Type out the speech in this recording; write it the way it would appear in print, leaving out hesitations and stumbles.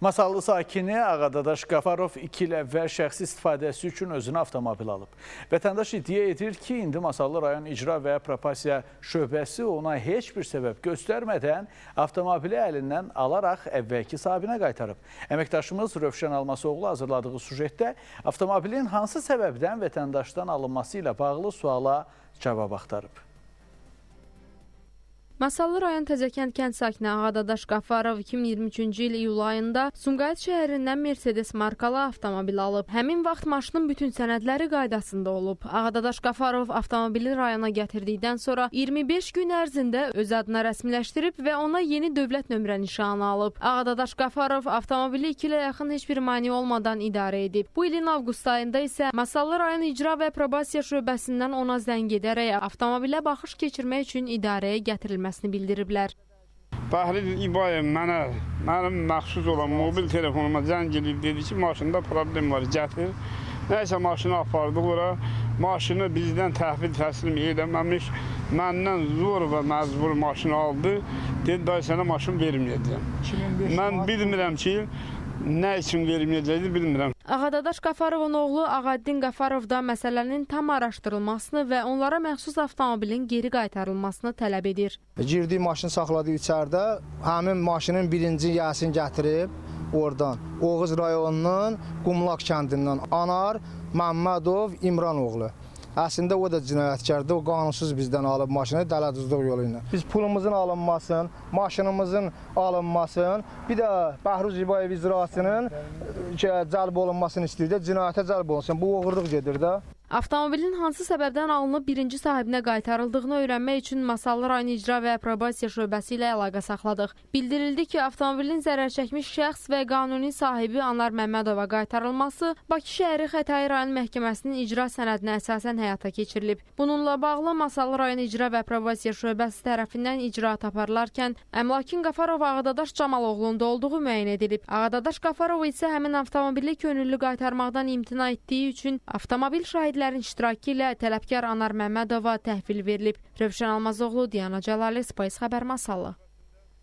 Masallı sakini Ağadadaş Qafarov 2 il əvvəl şəxsi istifadəsi üçün özünə avtomobil alıb. Vətəndaş iddia edir ki, indi Masallı rayon icra və propasiya şöbəsi ona heç bir səbəb göstərmədən avtomobili əlindən alaraq əvvəlki sahibinə qaytarıb. Əməkdaşımız Rövşən Almasoğlu hazırladığı sujetdə avtomobilin hansı səbəbdən vətəndaşdan alınması ilə bağlı suala cavab axtarıb. Masallı rayon Təzəkənd kənd sakini Ağadadaş Qafarov 2023-cü il iyul ayında Sumqayıt şəhərindən Mercedes markalı avtomobil alıb. Həmin vaxt maşının bütün sənədləri qaydasında olub. Ağadadaş Qafarov avtomobili rayona gətirdikdən sonra 25 gün ərzində öz adına rəsmiləşdirib və ona yeni dövlət nömrə nişanı alıb. Ağadadaş Qafarov avtomobili 2 ilə yaxın heç bir mane olmadan idarə edib. Bu ilin avqust ayında isə Masallı rayon icra və probasiya şöbəsindən ona zəng edərək avtomobilə baxış keçirmək üçün idarəyə gətirilməsi bildiriblər. Bahri İbayev mənim məxsus olan mobil telefonuma zəng edib dedi ki, maşında problem var, gətir. Nəysə maşını apardı ora, maşını bizdən təhvil təslim eləməmiş, məndən zor və məcbur maşını aldı. Dedi, dayı sənə maşın verməyəcəm. Mən bilmirəm ki, nə üçün verməyəcəkdir, bilmirəm. Ağadadaş Qafarovun oğlu Ağaddin Qafarov da məsələnin tam araşdırılmasını və onlara məxsus avtomobilin geri qaytarılmasını tələb edir. Girdiyi maşını saxladı içəridə, həmin maşının birinci yəsini gətirib oradan, Oğuz rayonunun Qumlaq kəndindən Anar Məmmədov İmran oğlu. Əslində o da cinayətkardır, o qanunsuz bizdən alıb maşını dələduzluq yolu ilə. Biz pulumuzun alınmasın, maşınımızın alınmasın, bir də Bəhruz İbayev icrasının cəlb olunmasını istəyir, cinayətə cəlb olunsun. Bu uğurluq gedir də. Avtomobilin hansı səbəbdən alınıb birinci sahibinə qaytarıldığını öyrənmək üçün Masallı rayon icra və probasiya şöbəsi ilə əlaqə saxladıq. Bildirildi ki, avtomobilin zərər çəkmiş şəxs və qanuni sahibi Anar Məmmədova qaytarılması Bakı şəhəri Xətai rayon məhkəməsinin icra sənədinə əsasən həyata keçirilib. Bununla bağlı Masallı rayon icra və probasiya şöbəsi tərəfindən icraat aparılarkən əmlakın Qafarov Ağadadaş Camaloğlu'nda olduğu müəyyən edilib. Ağadadaş Qafarov isə həmin avtomobili könüllü qaytarmaqdan imtina etdiyi üçün avtomobil şahidlərin iştirakı ilə tələbkar Anar Məmmədova təhvil verilib. Rövşən Almazoğlu, Diana Cəlali, Spice xəbər Masallı.